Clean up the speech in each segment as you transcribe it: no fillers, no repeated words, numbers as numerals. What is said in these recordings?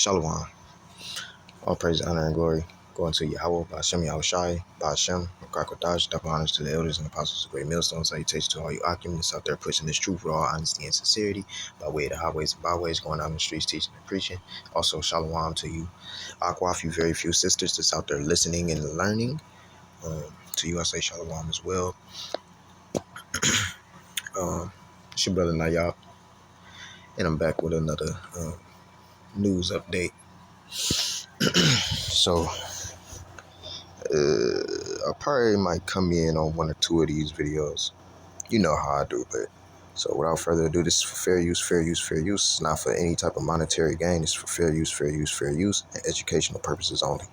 Shalom. All praise, honor, and glory go unto Yahweh, Ba'ashem Yahushai, Ba'ashem, Makakodash, double honors to the elders and apostles of great millstone. Salutations to all you occupants out there pushing this truth with all honesty and sincerity by way of the highways and byways, going out in the streets, teaching and preaching. Also, shalom to you, Aquaf, you very few sisters that's out there listening and learning. To you, I say shalom as well. It's your brother Nayab, and I'm back with another news update. So, I probably might come in on one or two of these videos. You know how I do, but so without further ado, this is for fair use, fair use, fair use. It's not for any type of monetary gain. It's for fair use, fair use, fair use, and educational purposes only.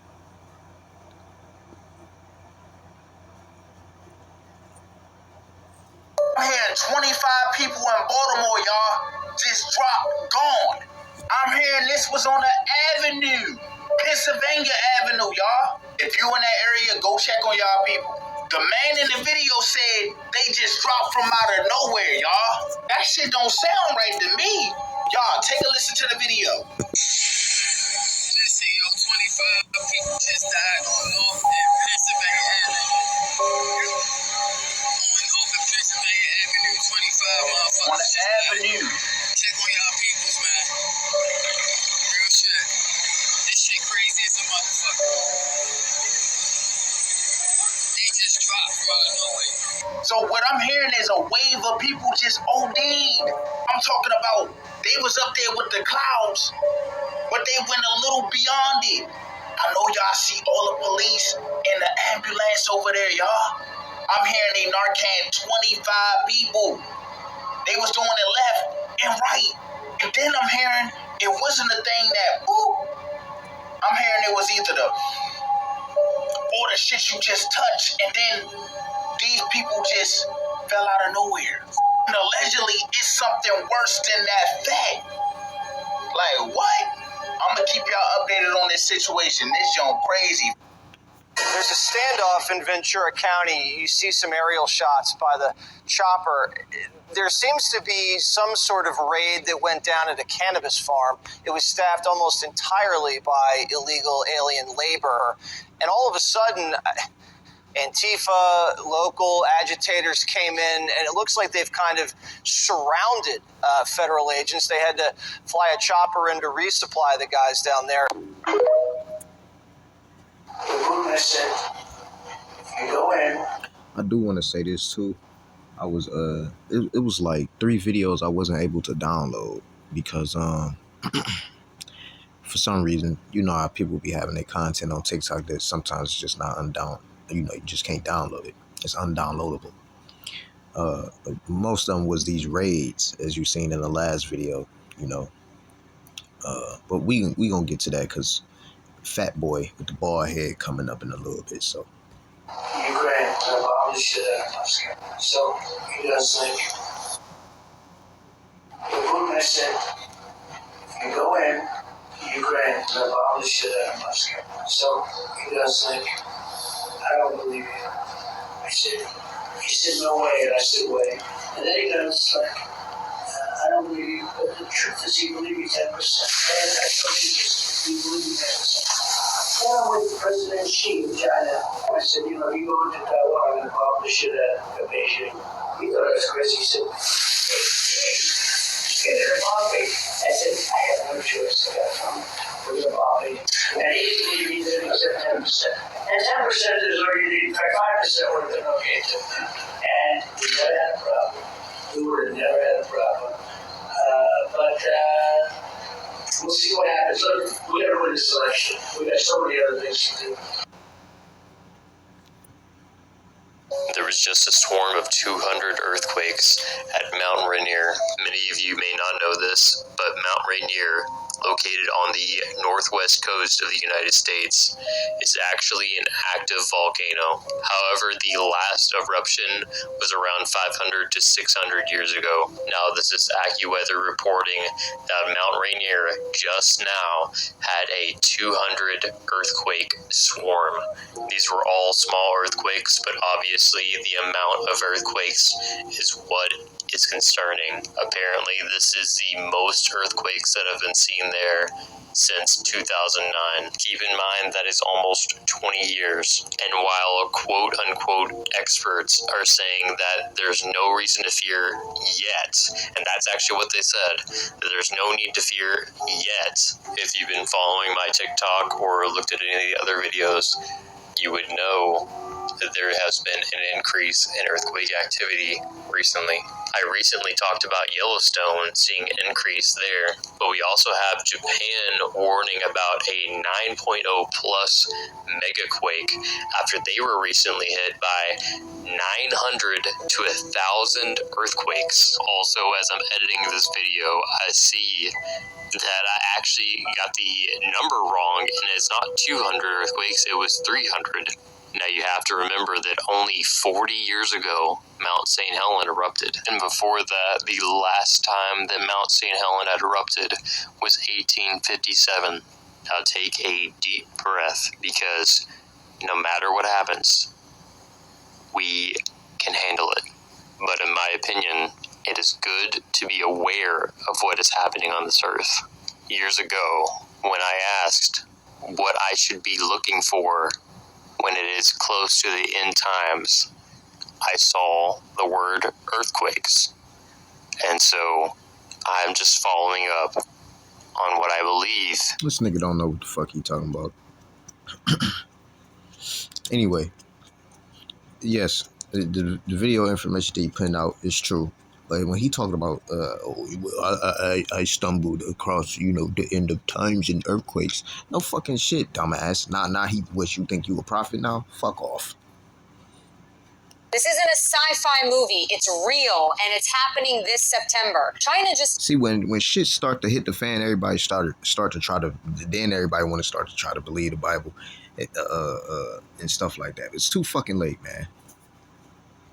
I'm hearing 25 people in Baltimore, y'all, just dropped, gone. I'm hearing this was on the avenue, Pennsylvania Avenue, y'all. If you in that area, go check on y'all people. The man in the video said they just dropped from out of nowhere, y'all. That shit don't sound right to me. Y'all, take a listen to the video. Just say, 25 people just died on North and Pennsylvania Avenue. On North and Pennsylvania Avenue, 25 motherfuckers. On the avenue. Check on y'all peoples, man. Real shit. This shit crazy as a motherfucker. They just dropped from out of nowhere. So what I'm hearing is a wave of people just OD'd. I'm talking about they was up there with the clouds, but they went a little beyond it. I know y'all see all the police and the ambulance over there, y'all. I'm hearing they narcan 25 people. They was doing it left and right. And then I'm hearing it wasn't a thing that, I'm hearing it was either all the shit you just touched, and then these people just fell out of nowhere. And allegedly, it's something worse than that fact. Like, what? I'm going to keep y'all updated on this situation. This young crazy. There's a standoff in Ventura County. You see some aerial shots by the chopper. There seems to be some sort of raid that went down at a cannabis farm. It was staffed almost entirely by illegal alien labor. And all of a sudden, Antifa, local agitators came in, and it looks like they've kind of surrounded federal agents. They had to fly a chopper in to resupply the guys down there. I do want to say this too. I was it was like 3 videos I wasn't able to download because for some reason, you know how people be having their content on TikTok that sometimes it's just not you just can't download it. It's undownloadable. Most of them was these raids, as you seen in the last video, you know. But we gonna get to that because Fat Boy with the bald head coming up in a little bit. So. Ukraine, the shit out of Moscow. So he does like the Putin said, if you go in Ukraine, the bomb the shit out of Moscow. So he does like, I don't believe you. He said no way, and I said way. And then he goes like, I don't believe you, but the truth is he believed you 10%. And I told you this, he believed you 10%. Then I went to President Xi in China. I said, you go into Taiwan and bomb the shit out of Beijing. He thought I was crazy. He said, hey, they're bombing. I said, I have no choice. I got to come. We're going to bomb me. And he believed me that he said 10%. And 10% is where you need 5% would have been okay too. And we never had a problem. We would have never had a problem. But we'll see what happens. Look, we got to win this election. We got so many other things to do. There was just a swarm of 200 earthquakes at Mount Rainier. Many of you may not know this, but Mount Rainier, located on the northwest coast of the United States, is actually an active volcano. However, the last eruption was around 500 to 600 years ago. Now, this is AccuWeather reporting that Mount Rainier just now had a 200 earthquake swarm. These were all small earthquakes, but obviously the amount of earthquakes is what is concerning. Apparently, this is the most earthquakes that have been seen there since 2009. Keep in mind that is almost 20 years. And while quote-unquote experts are saying that there's no reason to fear yet, and that's actually what they said, that there's no need to fear yet. If you've been following my TikTok or looked at any of the other videos, you would know that there has been an increase in earthquake activity recently. I recently talked about Yellowstone seeing an increase there, but we also have Japan warning about a 9.0 plus megaquake after they were recently hit by 900 to 1,000 earthquakes. Also, as I'm editing this video, I see that I actually got the number wrong, and it's not 200 earthquakes, it was 300. Now you have to remember that only 40 years ago, Mount St. Helens erupted. And before that, the last time that Mount St. Helens had erupted was 1857. Now take a deep breath, because no matter what happens, we can handle it. But in my opinion, it is good to be aware of what is happening on this earth. Years ago, when I asked what I should be looking for when it is close to the end times, I saw the word earthquakes. And so I'm just following up on what I believe. This nigga don't know what the fuck he talking about. Anyway, yes, the video information that he putting out is true. But when he talking about, I stumbled across, the end of times and earthquakes. No fucking shit, dumbass. Nah, he wish you think you a prophet now? Fuck off. This isn't a sci-fi movie. It's real, and it's happening this September. China just... See, when shit start to hit the fan, everybody start to try to... Then everybody want to start to try to believe the Bible and stuff like that. It's too fucking late, man.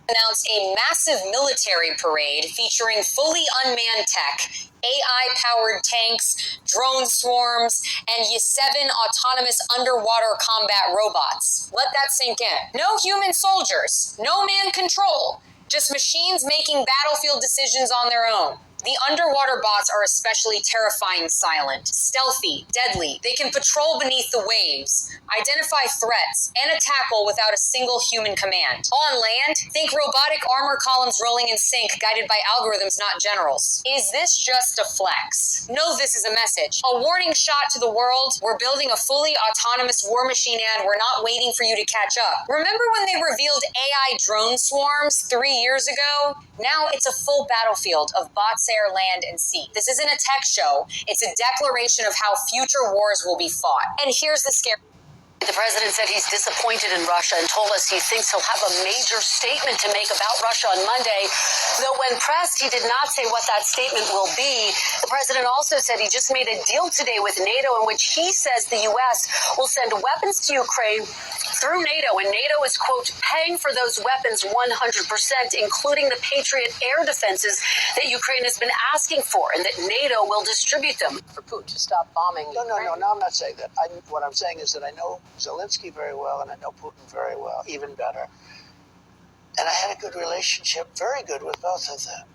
Announced a massive military parade featuring fully unmanned tech, AI-powered tanks, drone swarms, and Y-7 autonomous underwater combat robots. Let that sink in. No human soldiers, no man control, just machines making battlefield decisions on their own. The underwater bots are especially terrifying silent, stealthy, deadly. They can patrol beneath the waves, identify threats, and tackle without a single human command. On land, think robotic armor columns rolling in sync, guided by algorithms, not generals. Is this just a flex? No, this is a message. A warning shot to the world. We're building a fully autonomous war machine, and we're not waiting for you to catch up. Remember when they revealed AI drone swarms 3 years ago? Now it's a full battlefield of bots, air, land, and sea. This isn't a tech show. It's a declaration of how future wars will be fought. And here's the scary... The president said he's disappointed in Russia and told us he thinks he'll have a major statement to make about Russia on Monday. Though when pressed, he did not say what that statement will be. The president also said he just made a deal today with NATO in which he says the U.S. will send weapons to Ukraine through NATO, and NATO is, quote, paying for those weapons 100%, including the Patriot air defenses that Ukraine has been asking for, and that NATO will distribute them for Putin to stop bombing Ukraine. No, I'm not saying that. What I'm saying is that I know Zelensky very well, and I know Putin very well, even better. And I had a good relationship, very good, with both of them.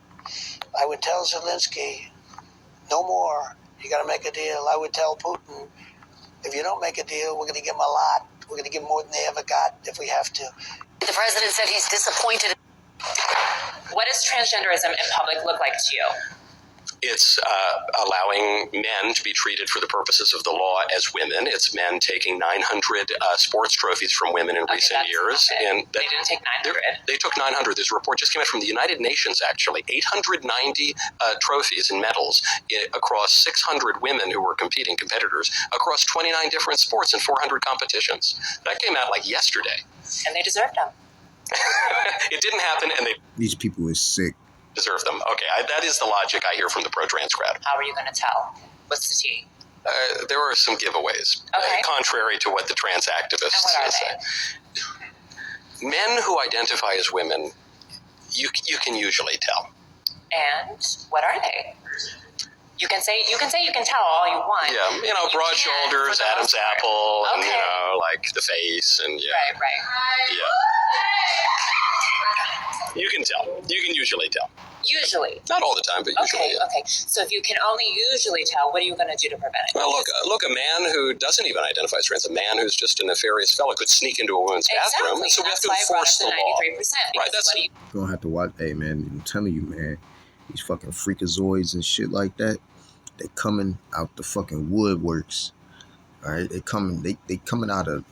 I would tell Zelensky, no more. You got to make a deal. I would tell Putin, if you don't make a deal, we're going to give them a lot. We're going to give them more than they ever got if we have to. The president said he's disappointed. What does transgenderism in public look like to you? It's allowing men to be treated for the purposes of the law as women. It's men taking 900 sports trophies from women in recent years. And they didn't take 900. They took 900. This report just came out from the United Nations, actually. 890 trophies and medals across 600 women who were competing, competitors, across 29 different sports and 400 competitions. That came out like yesterday. And they deserved them. It didn't happen, and These people is sick. Deserve them. Okay, that is the logic I hear from the pro-trans crowd. How are you going to tell? What's the tea? There are some giveaways, contrary to what the trans activists say. Men who identify as women, you can usually tell. And what are they? You can say you can tell all you want. Yeah, broad shoulders, Adam's apple, and like the face, and Right. Yeah. You can tell. You can usually tell. Usually. Not all the time, but usually. Okay. So if you can only usually tell, what are you going to do to prevent it? Well, look, a man who doesn't even identify as trans, a man who's just a nefarious fellow could sneak into a woman's bathroom, and so we have to enforce the law. Right, that's... You're gonna have to watch, hey man, I'm telling you, man, these fucking freakazoids and shit like that, they coming out the fucking woodworks. Alright, they coming out of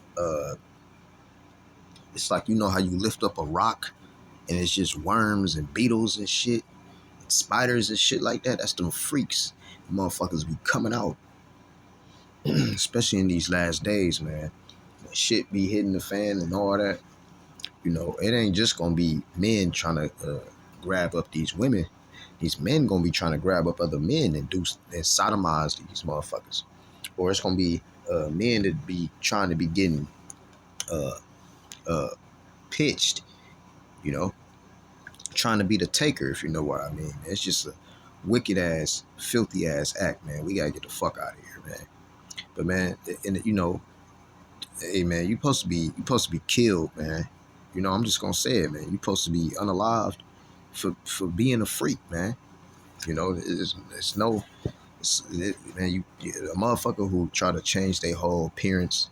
it's like, you know how you lift up a rock and it's just worms and beetles and shit, and spiders and shit like that. That's them freaks. The motherfuckers be coming out. Especially in these last days, man. When shit be hitting the fan and all that. You know, it ain't just gonna be men trying to grab up these women. These men gonna be trying to grab up other men and sodomize these motherfuckers. Or it's gonna be men that be trying to be getting pitched, you know, trying to be the taker, if you know what I mean. It's just a wicked ass, filthy ass act, man. We gotta get the fuck out of here, man. But man, and you know, hey man, you supposed to be killed, man. You know, I'm just gonna say it, man. You supposed to be unalived for being a freak, man. You know, man, a motherfucker who try to change their whole appearance,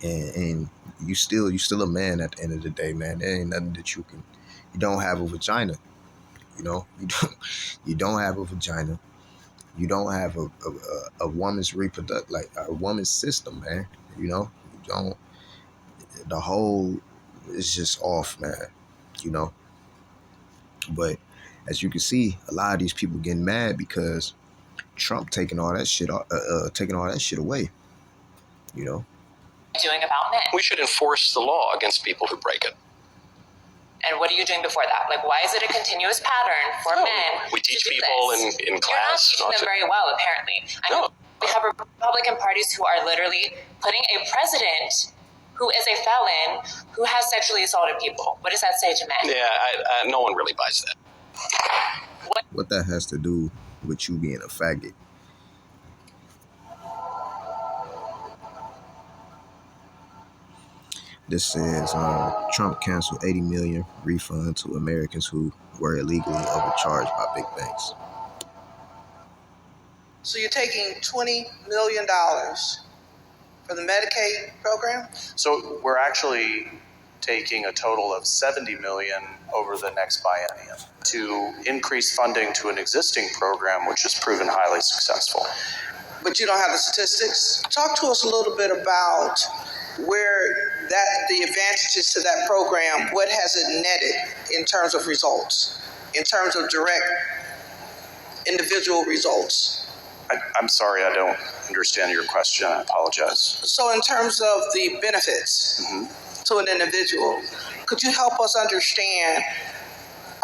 and you still a man at the end of the day, man. There ain't nothing that you don't have a vagina, you know. You don't have a vagina. You don't have a woman's a woman's system, man. You know, you don't. The whole is just off, man. You know. But as you can see, a lot of these people getting mad because Trump taking all that shit away. You know. Doing about men. We should enforce the law against people who break it. And what are you doing before that? Like, why is it a continuous pattern for men? We teach people in class. You're not teaching them very well, apparently. We have Republican parties who are literally putting a president who is a felon who has sexually assaulted people. What does that say to men? Yeah, no one really buys that. What that has to do with you being a faggot? This says Trump canceled $80 million refund to Americans who were illegally overcharged by big banks. So you're taking $20 million for the Medicaid program? So we're actually taking a total of $70 million over the next biennium to increase funding to an existing program which has proven highly successful. But you don't have the statistics? Talk to us a little bit about where the advantages to that program, what has it netted in terms of results, in terms of direct individual results? I'm sorry, I don't understand your question. I apologize. So in terms of the benefits to an individual, could you help us understand,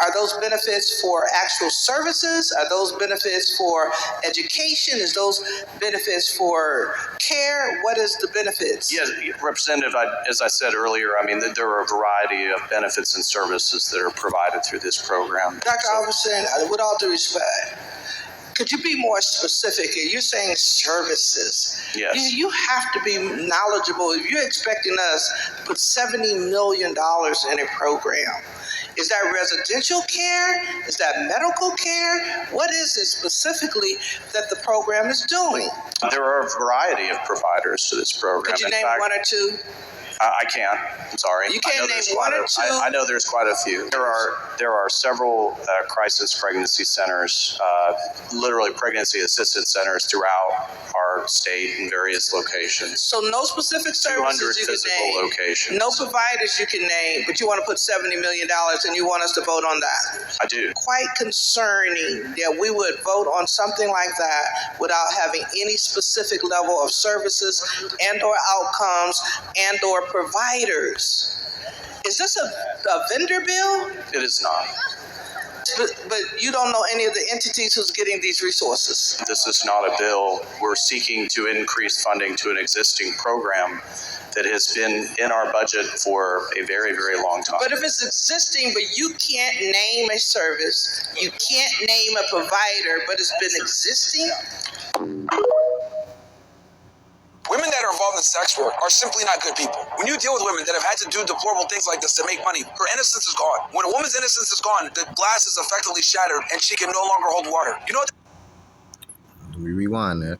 are those benefits for actual services? Are those benefits for education? Is those benefits for care? What is the benefits? Yes, Representative, as I said earlier, I mean, there are a variety of benefits and services that are provided through this program. Dr. Alverson, with all due respect, could you be more specific? You're saying services. Yes. You have to be knowledgeable. If you're expecting us to put $70 million in a program, is that residential care? Is that medical care? What is it specifically that the program is doing? There are a variety of providers to this program. Could you name one or two? I can't. I'm sorry. You can't name one or two? I know there's quite a few. There are several crisis pregnancy centers, literally pregnancy assistance centers throughout our state in various locations. So no specific services you can name. Locations. No providers you can name, but you want to put $70 million and you want us to vote on that. I do. Quite concerning that we would vote on something like that without having any specific level of services and or outcomes and or providers. Is this a vendor bill? It is not. But you don't know any of the entities who's getting these resources. This is not a bill. We're seeking to increase funding to an existing program that has been in our budget for a very, very long time. But if it's existing, but you can't name a service, you can't name a provider, but it's been existing? Women that are involved in in sex work are simply not good people. When you deal with women that have had to do deplorable things like this to make money, her innocence is gone. When a woman's innocence is gone, the glass is effectively shattered and she can no longer hold water. You know what? Let me rewind that.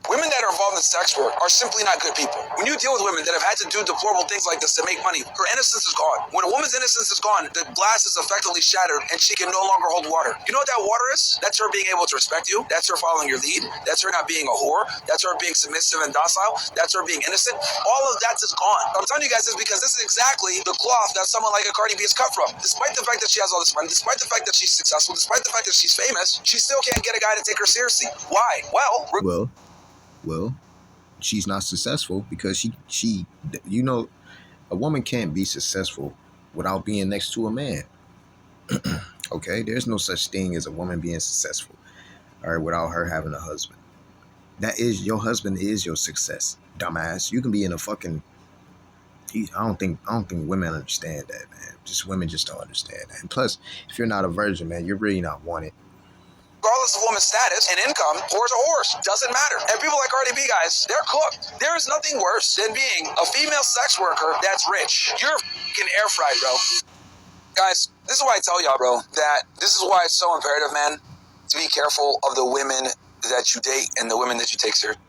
Women that are involved in sex work are simply not good people. When you deal with women that have had to do deplorable things like this to make money, her innocence is gone. When a woman's innocence is gone, the glass is effectively shattered and she can no longer hold water. You know what that water is? That's her being able to respect you. That's her following your lead. That's her not being a whore. That's her being submissive and docile. That's her being innocent. All of that is gone. I'm telling you guys this because this is exactly the cloth that someone like a Cardi B is cut from. Despite the fact that she has all this money, despite the fact that she's successful, despite the fact that she's famous, she still can't get a guy to take her seriously. Why? Well, she's not successful because she, you know, a woman can't be successful without being next to a man. Okay, there's no such thing as a woman being successful, all right, without her having a husband. That is, your husband is your success, dumbass. You can be in a fucking. I don't think women understand that, man. Just women just don't understand that. And plus, if you're not a virgin, man, you're really not wanted. Regardless of woman's status and income, whore's a horse. Doesn't matter. And people like Cardi B, guys, they're cooked. There is nothing worse than being a female sex worker that's rich. You're fucking air fried, bro. Guys, this is why I tell y'all, bro, that this is why it's so imperative, man, to be careful of the women that you date and the women that you take seriously.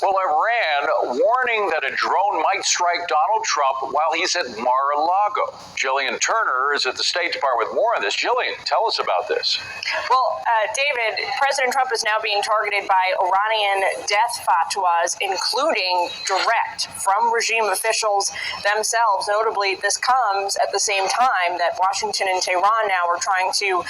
Well, Iran warning that a drone might strike Donald Trump while he's at Mar-a-Lago. Jillian Turner is at the State Department with more on this. Jillian, tell us about this. Well, David, President Trump is now being targeted by Iranian death fatwas, including direct from regime officials themselves. Notably, this comes at the same time that Washington and Tehran now are trying to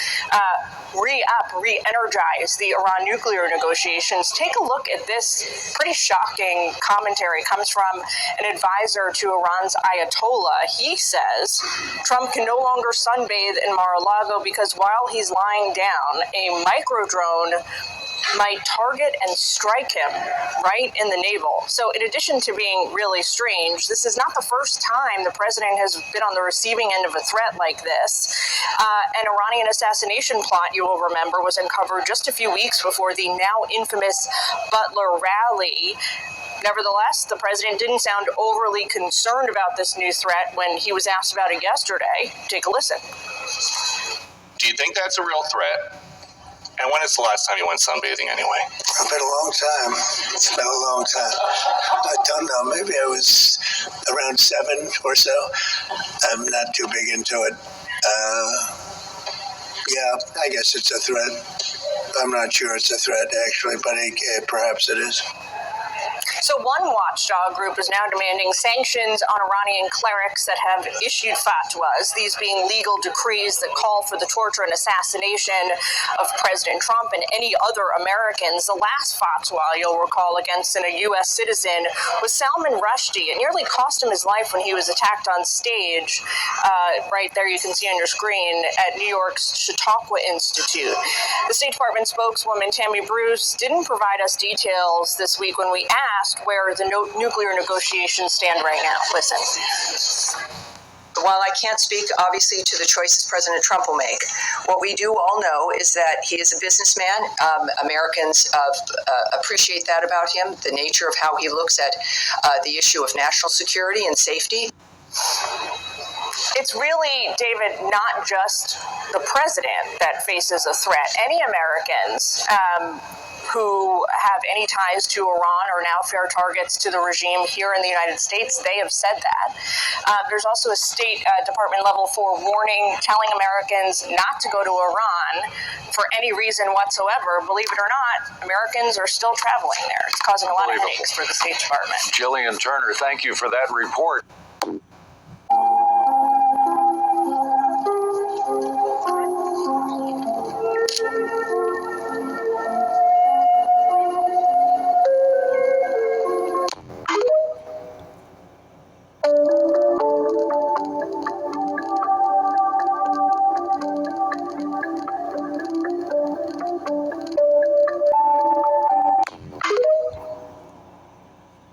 re-energize the Iran nuclear negotiations. Take a look at this pretty shocking commentary. It comes from an advisor to Iran's Ayatollah. He says Trump can no longer sunbathe in Mar-a-Lago because while he's lying down, a micro drone might target and strike him right in the navel. So in addition to being really strange, this is not the first time the president has been on the receiving end of a threat like this. An Iranian assassination plot, you will remember, was uncovered just a few weeks before the now infamous Butler rally. Nevertheless, the president didn't sound overly concerned about this new threat when he was asked about it yesterday. Take a listen. Do you think that's a real threat? And when is the last time you went sunbathing anyway? It's been a long time. It's been a long time. I don't know. Maybe I was around 7 or so. I'm not too big into it. Yeah, I guess it's a threat. I'm not sure it's a threat, actually, but perhaps it is. So one watchdog group is now demanding sanctions on Iranian clerics that have issued fatwas, these being legal decrees that call for the torture and assassination of President Trump and any other Americans. The last fatwa, you'll recall, against a U.S. citizen was Salman Rushdie. It nearly cost him his life when he was attacked on stage. Right there you can see on your screen at New York's Chautauqua Institute. The State Department spokeswoman Tammy Bruce didn't provide us details this week when we asked where the nuclear negotiations stand right now. Listen. While I can't speak, obviously, to the choices President Trump will make, what we do all know is that he is a businessman. Americans appreciate that about him, the nature of how he looks at the issue of national security and safety. It's really, David, not just the president that faces a threat. Any Americans who have any ties to Iran are now fair targets to the regime here in the United States. They have said that. There's also a State Department level 4 warning telling Americans not to go to Iran for any reason whatsoever. Believe it or not, Americans are still traveling there. It's causing a lot of headaches for the State Department. Jillian Turner, thank you for that report.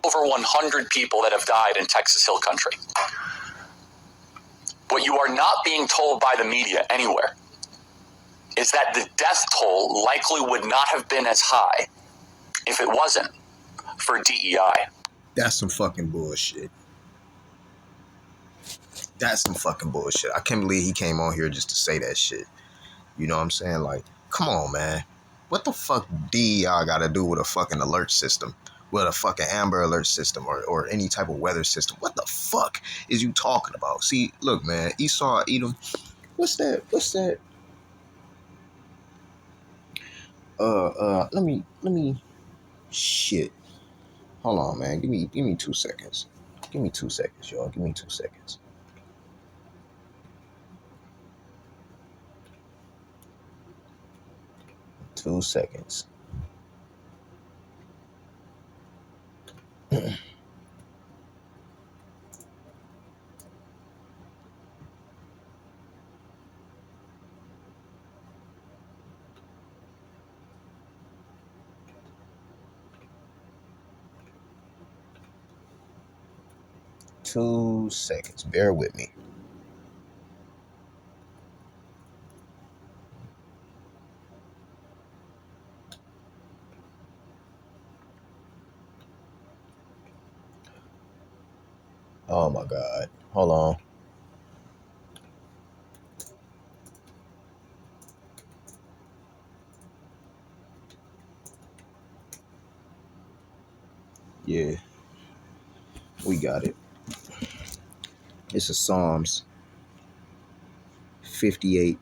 Over 100 people that have died in Texas Hill Country. What you are not being told by the media anywhere is that the death toll likely would not have been as high if it wasn't for DEI. That's some fucking bullshit. That's some fucking bullshit. I can't believe he came on here just to say that shit. You know what I'm saying? Like, come on, man. What the fuck DEI got to do with a fucking alert system? With a fucking Amber Alert system or any type of weather system? What the fuck is you talking about? See, look, man. Esau, Edom. What's that? Let me. Shit. Hold on, man. Give me 2 seconds. Give me 2 seconds, y'all. Give me 2 seconds. Two seconds. Two seconds. Bear with me. Oh my God. Hold on. Yeah, we got it. It's a Psalms 58:3.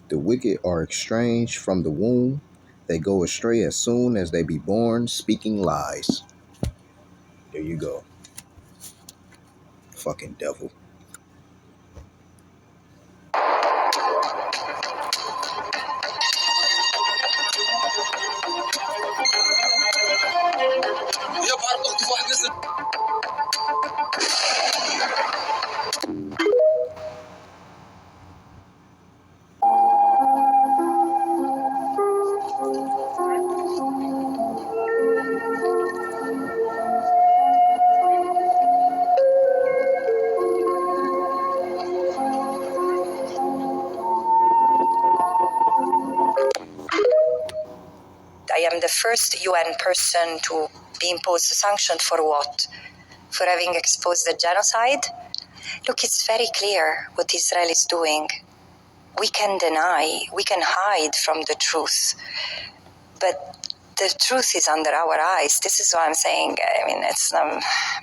The wicked are estranged from the womb. They go astray as soon as they be born, speaking lies. There you go. Fucking devil. I am the first UN person to be imposed a sanction for what? For having exposed the genocide? Look, it's very clear what Israel is doing. We can deny, we can hide from the truth, but the truth is under our eyes. This is what I'm saying. I mean, it's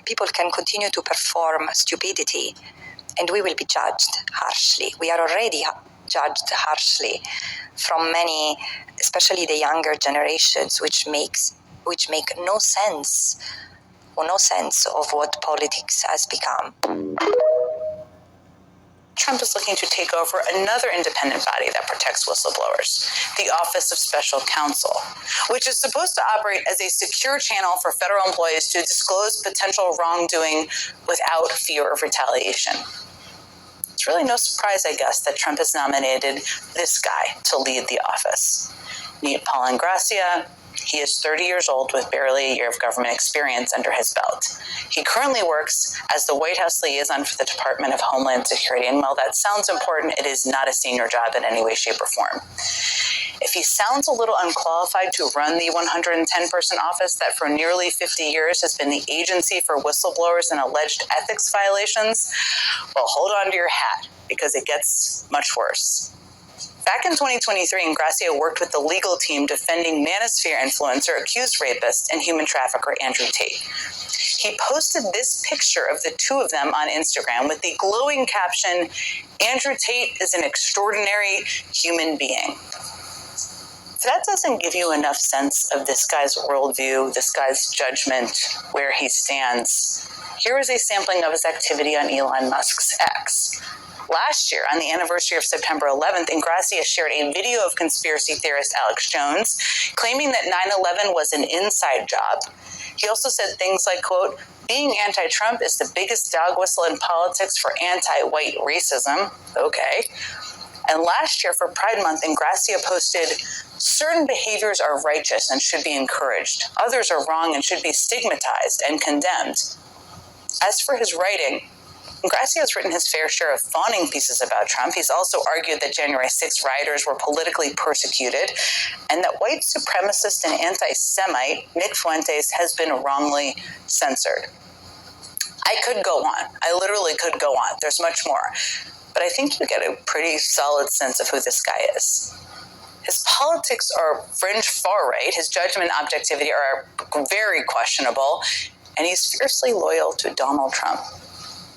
people can continue to perform stupidity, and we will be judged harshly. We are already judged harshly from many, especially the younger generations, which make no sense of what politics has become. Trump is looking to take over another independent body that protects whistleblowers, the Office of Special Counsel, which is supposed to operate as a secure channel for federal employees to disclose potential wrongdoing without fear of retaliation. It's really no surprise, I guess, that Trump has nominated this guy to lead the office. Meet Paul Ingrassia. He is 30 years old with barely a year of government experience under his belt. He currently works as the White House liaison for the Department of Homeland Security, and while that sounds important, it is not a senior job in any way, shape, or form. If he sounds a little unqualified to run the 110-person office that for nearly 50 years has been the agency for whistleblowers and alleged ethics violations, well, hold on to your hat, because it gets much worse. Back in 2023, Ingrassia worked with the legal team defending Manosphere influencer, accused rapist, and human trafficker Andrew Tate. He posted this picture of the two of them on Instagram with the glowing caption, "Andrew Tate is an extraordinary human being." If that doesn't give you enough sense of this guy's worldview, this guy's judgment, where he stands, here is a sampling of his activity on Elon Musk's X. Last year, on the anniversary of September 11th, Ingrassia shared a video of conspiracy theorist Alex Jones claiming that 9/11 was an inside job. He also said things like, quote, "Being anti-Trump is the biggest dog whistle in politics for anti-white racism." Okay. And last year for Pride Month, Ingrassia posted, "Certain behaviors are righteous and should be encouraged. Others are wrong and should be stigmatized and condemned." As for his writing, Grassi has written his fair share of fawning pieces about Trump. He's also argued that January 6 rioters were politically persecuted and that white supremacist and anti-Semite Nick Fuentes has been wrongly censored. I could go on. I literally could go on. There's much more. But I think you get a pretty solid sense of who this guy is. His politics are fringe far-right. His judgment and objectivity are very questionable. And he's fiercely loyal to Donald Trump.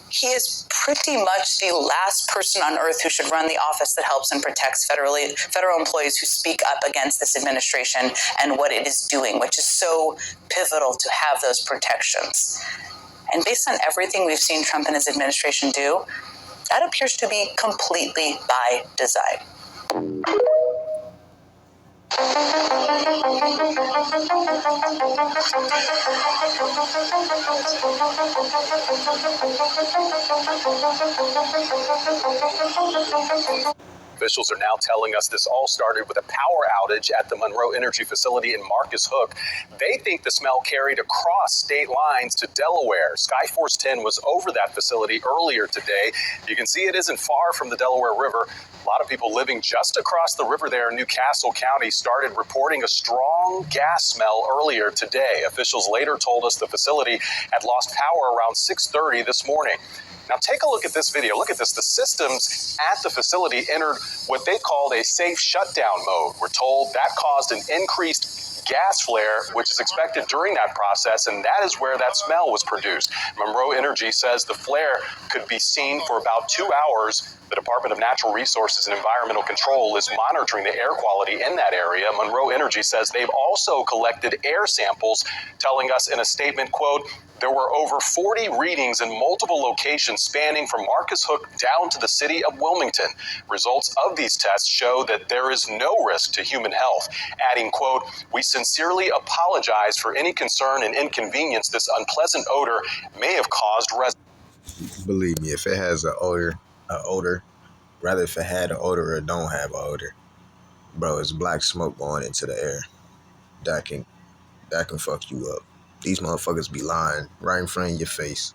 He is pretty much the last person on earth who should run the office that helps and protects federal employees who speak up against this administration and what it is doing, which is so pivotal to have those protections. And based on everything we've seen Trump and his administration do, that appears to be completely by design. Officials are now telling us this all started with a power outage at the Monroe Energy facility in Marcus Hook. They think the smell carried across state lines to Delaware. Skyforce 10 was over that facility earlier today. You can see it isn't far from the Delaware River. A lot of people living just across the river there in New Castle County started reporting a strong gas smell earlier today. Officials later told us the facility had lost power around 6:30 this morning. Now take a look at this video. Look at this. The systems at the facility entered what they called a safe shutdown mode. We're told that caused an increased gas flare, which is expected during that process, and that is where that smell was produced. Monroe Energy says the flare could be seen for about 2 hours. The Department of Natural Resources and Environmental Control is monitoring the air quality in that area. Monroe Energy says they've also collected air samples, telling us in a statement, quote, there were over 40 readings in multiple locations spanning from Marcus Hook down to the city of Wilmington. Results of these tests show that there is no risk to human health, adding, quote, we sincerely apologize for any concern and inconvenience this unpleasant odor may have caused residents. Believe me, if it has an odor, rather if it had an odor or don't have an odor, bro, it's black smoke going into the air. That can fuck you up. These motherfuckers be lying right in front of your face.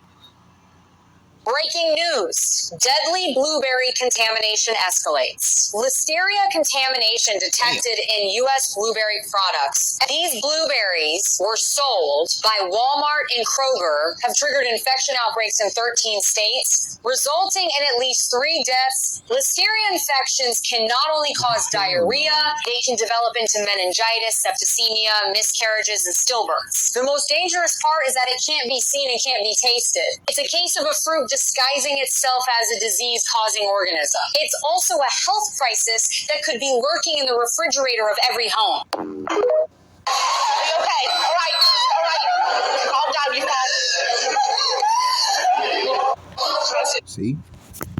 Breaking news. Deadly blueberry contamination escalates. Listeria contamination detected in U.S. blueberry products. These blueberries were sold by Walmart and Kroger, have triggered infection outbreaks in 13 states, resulting in at least 3 deaths. Listeria infections can not only cause diarrhea, they can develop into meningitis, septicemia, miscarriages, and stillbirths. The most dangerous part is that it can't be seen and can't be tasted. It's a case of a fruit disguising itself as a disease-causing organism. It's also a health crisis that could be lurking in the refrigerator of every home. Okay, all right. Calm down, you guys. See?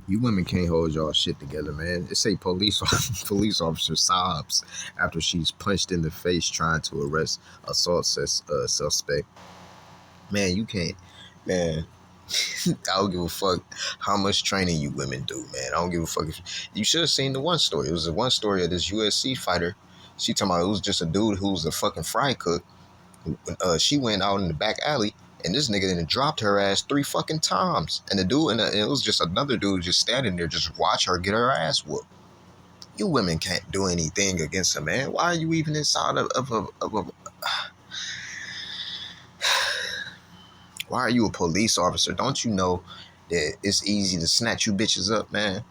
You women can't hold y'all shit together, man. It say police officer sobs after she's punched in the face trying to arrest assault suspect. Man, you can't. Man, I don't give a fuck how much training you women do, man. I don't give a fuck. You should have seen the one story. It was the one story of this USC fighter. She talking about it was just a dude who was a fucking fry cook. She went out in the back alley, and this nigga then dropped her ass 3 fucking times. And the dude, and it was just another dude just standing there, just watch her get her ass whooped. You women can't do anything against a man. Why are you even inside of a Why are you a police officer? Don't you know that it's easy to snatch you bitches up, man?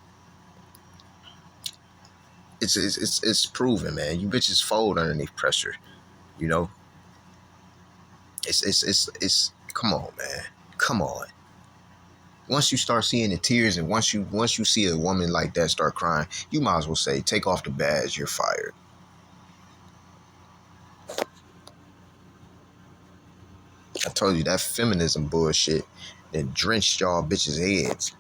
It's proven, man. You bitches fold underneath pressure, you know. It's come on, man. Come on. Once you start seeing the tears and once you see a woman like that start crying, you might as well say, take off the badge, you're fired. I told you that feminism bullshit that drenched y'all bitches' heads.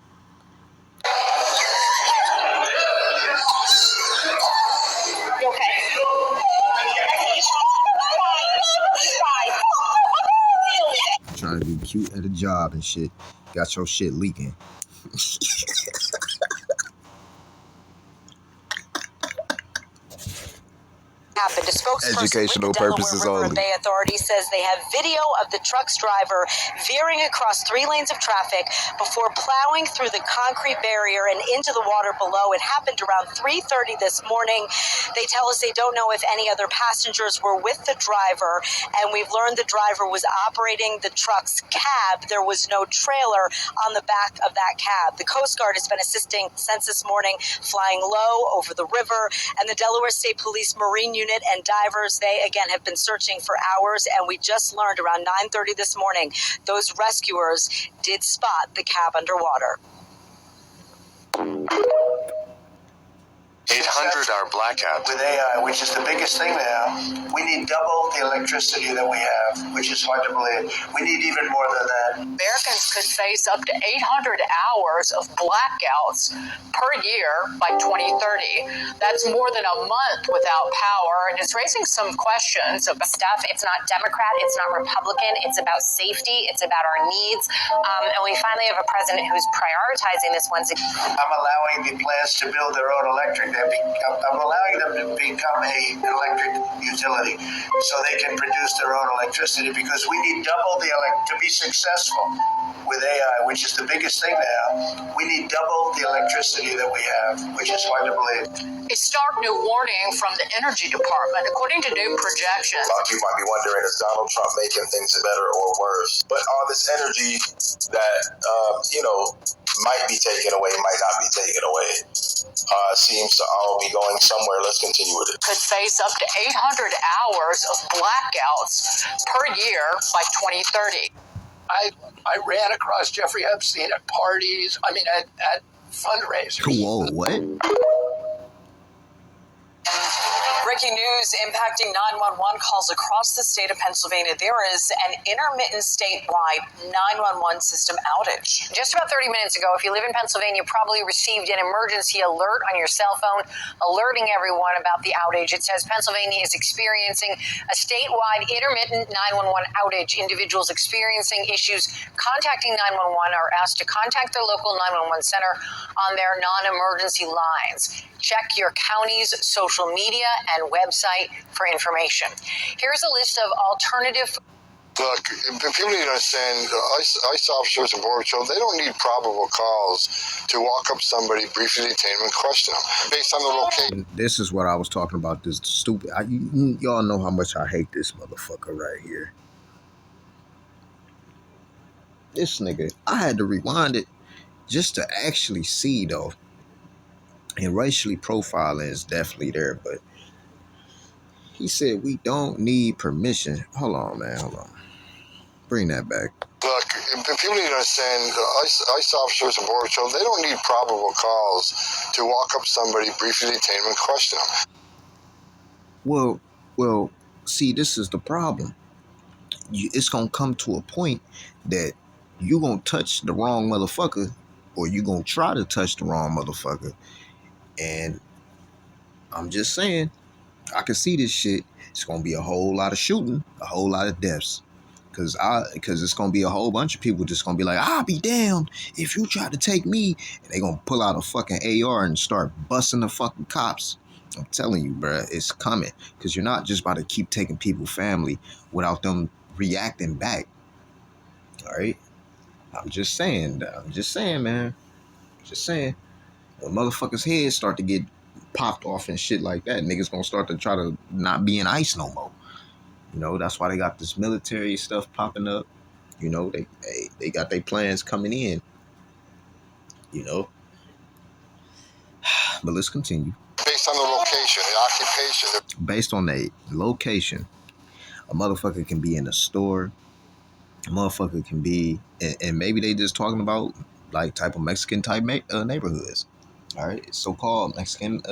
Trying to be cute at a job and shit. Got your shit leaking. happened. A spokesperson Educational with the Delaware purposes River only. Bay Authority says they have video of the truck's driver veering across 3 lanes of traffic before plowing through the concrete barrier and into the water below. It happened around 3:30 this morning. They tell us they don't know if any other passengers were with the driver, and we've learned the driver was operating the truck's cab. There was no trailer on the back of that cab. The Coast Guard has been assisting since this morning, flying low over the river, and the Delaware State Police Marine Unit and divers, they again have been searching for hours, and we just learned around 9:30 this morning, those rescuers did spot the cab underwater. 800-hour blackout. With AI, which is the biggest thing now, we need double the electricity that we have, which is hard to believe. We need even more than that. Americans could face up to 800 hours of blackouts per year by 2030. That's more than a month without power, and it's raising some questions about Stuff. It's not Democrat, it's not Republican, it's about safety, it's about our needs, and we finally have a president who's prioritizing this once again. I'm allowing the plants to build their own electric. I'm allowing them to become an electric utility so they can produce their own electricity, because we need double to be successful with AI, which is the biggest thing now. We need double the electricity that we have, which is hard to believe. a stark new warning from the Energy Department. According to new projections, a lot of people might be wondering, is Donald Trump making things better or worse? But all this energy that, might be taken away, might not be taken away, seems to all be going somewhere. Let's continue with it. Could face up to 800 hours of blackouts per year by 2030. I ran across Jeffrey Epstein at parties, at fundraisers. Whoa, what? Breaking news impacting 911 calls across the state of Pennsylvania. There is an intermittent statewide 911 system outage. Just about 30 minutes ago, if you live in Pennsylvania, you probably received an emergency alert on your cell phone, alerting everyone about the outage. It says Pennsylvania is experiencing a statewide intermittent 911 outage. Individuals experiencing issues contacting 911 are asked to contact their local 911 center on their non-emergency lines. Check your county's social media and website for information. Here's a list of alternative. Look, people need to understand, ICE officers and Border Patrol, they don't need probable cause to walk up somebody, briefly detain them, and question them based on the location. This is what I was talking about, this stupid... y'all know how much I hate this motherfucker right here. This nigga, I had to rewind it just to actually see, though. And racially profiling is definitely there, but he said we don't need permission. Hold on, man. Hold on. Bring that back. Look, people need to understand, ICE officers and Border Patrol, they don't need probable cause to walk up somebody, briefly detain them, and question them. Well, see, this is the problem. It's going to come to a point that you're going to touch the wrong motherfucker, or you're going to try to touch the wrong motherfucker. And I'm just saying, I can see this shit. It's going to be a whole lot of shooting, a whole lot of deaths. Because it's going to be a whole bunch of people just going to be like, I'll be damned if you try to take me. And they going to pull out a fucking AR and start busting the fucking cops. I'm telling you, bruh, it's coming. Because you're not just about to keep taking people's family without them reacting back. All right? I'm just saying, man. Just saying. When motherfuckers' heads start to get popped off and shit like that, niggas gonna start to try to not be in ICE no more. That's why they got this military stuff popping up. They got their plans coming in. But let's continue. Based on the location, the occupation. Based on the location, a motherfucker can be in a store. A motherfucker can be, and maybe they just talking about like type of Mexican type neighborhoods. All right, so-called Mexican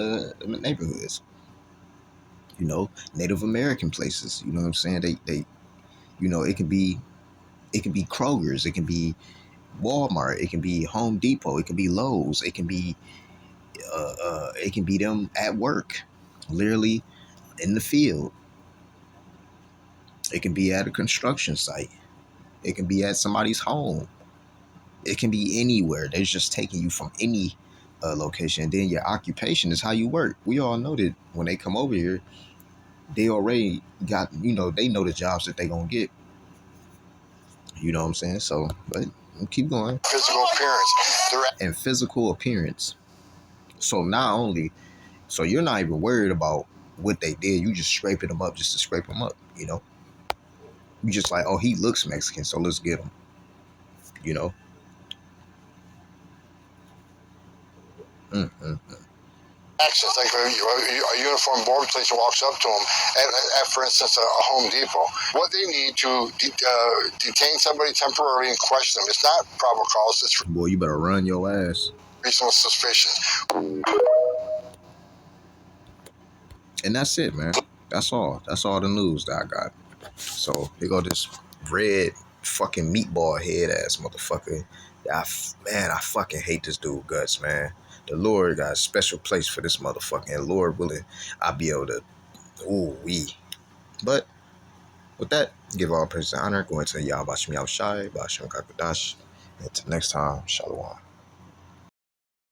neighborhoods. Native American places. You know what I'm saying? They it can be Kroger's, it can be Walmart, it can be Home Depot, it can be Lowe's, it can be them at work, literally in the field. It can be at a construction site. It can be at somebody's home. It can be anywhere. They're just taking you from any location. And then your occupation is how you work. We all know that when they come over here, they already got, they know the jobs that they gonna get. You know what I'm saying? So, but keep going. Physical appearance. And physical appearance. So not only, so you're not even worried about what they did. You just scraping them up just to scrape them up. You just like, oh, he looks Mexican, so let's get him. Actions like a uniformed border policeman walks up to them at for instance, a Home Depot. What they need to detain somebody temporarily and question them. It's not probable cause. It's boy, you better run your ass. Reasonable suspicion. And that's it, man. That's all. That's all the news that I got. So here go this red fucking meatball head ass motherfucker. I fucking hate this dude guts, man. The Lord got a special place for this motherfucker, and Lord willing, I'll be able to. Ooh wee. But with that, give all praise and honor. Going to Yahweh Shem Yahushai, Ba'ashem Kakadash. Until next time, Shalom.